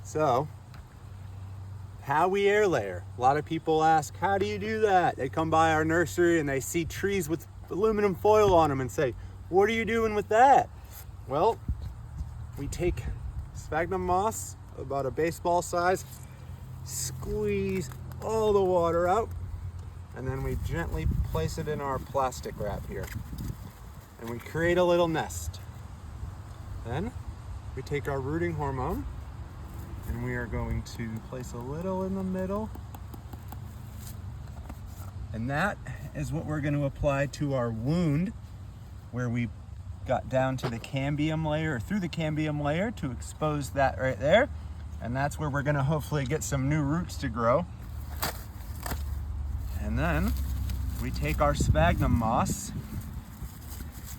So, how we air layer. A lot of people ask, how do you do that? They come by our nursery and they see trees with aluminum foil on them and say, what are you doing with that? Well, we take sphagnum moss, about a baseball size, squeeze all the water out, and then we gently place it in our plastic wrap here. And we create a little nest. Then we take our rooting hormone and we are going to place a little in the middle. And that is what we're going to apply to our wound where we got down to the cambium layer, or through the cambium layer to expose that right there. And that's where we're going to hopefully get some new roots to grow. And then we take our sphagnum moss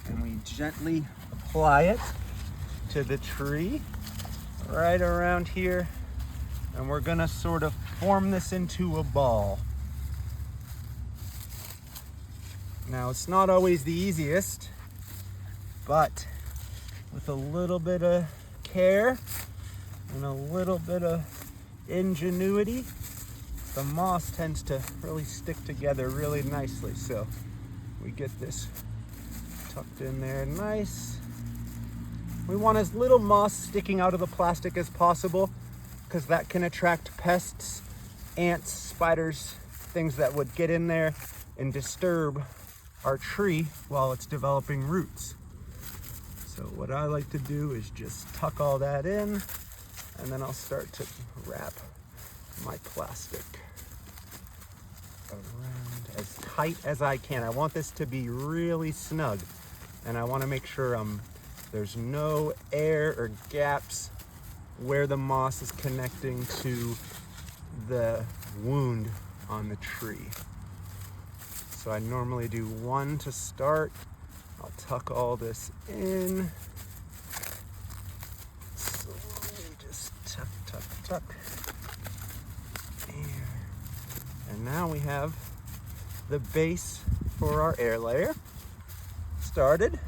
and we gently apply it to the tree right around here, and we're gonna sort of form this into a ball. Now, it's not always the easiest, but with a little bit of care and a little bit of ingenuity, the moss tends to really stick together really nicely. So we get this tucked in there nice. We want as little moss sticking out of the plastic as possible because that can attract pests, ants, spiders, things that would get in there and disturb our tree while it's developing roots. So what I like to do is just tuck all that in, and then I'll start to wrap my plastic around as tight as I can. I want this to be really snug, and I want to make sure there's no air or gaps where the moss is connecting to the wound on the tree. So I normally do one to start. I'll tuck all this in. Slowly just tuck, tuck, tuck. And now we have the base for our air layer started.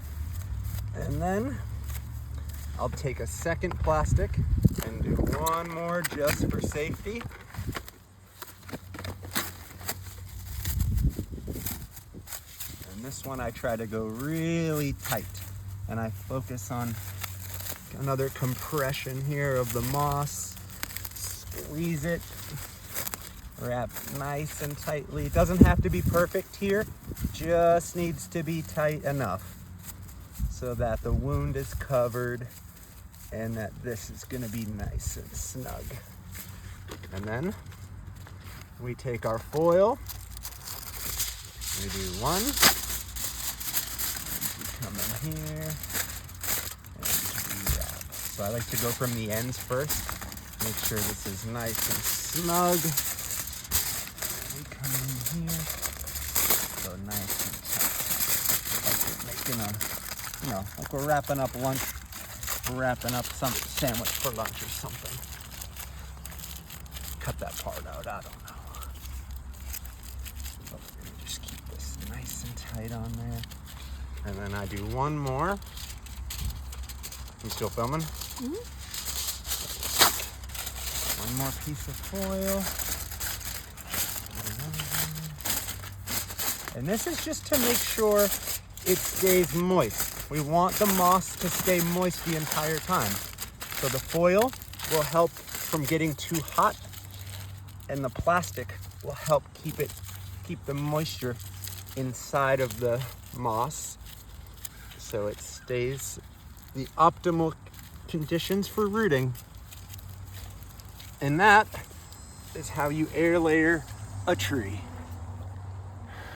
And then I'll take a second plastic and do one more just for safety. And this one I try to go really tight, and I focus on another compression here of the moss. Squeeze it, wrap nice and tightly. It doesn't have to be perfect here, just needs to be tight enough so that the wound is covered and that this is going to be nice and snug. And then we take our foil, we do one, we come in here and we wrap. So I like to go from the ends first, make sure this is nice and snug. We come in here, go nice and tight, like we're making like we're wrapping up lunch, we're wrapping up some sandwich for lunch or something. Cut that part out, I don't know. But we're gonna just keep this nice and tight on there. And then I do one more. You still filming? Mm-hmm. One more piece of foil. And this is just to make sure it stays moist. We want the moss to stay moist the entire time. So the foil will help from getting too hot, and the plastic will help keep the moisture inside of the moss so it stays the optimal conditions for rooting. And that is how you air layer a tree.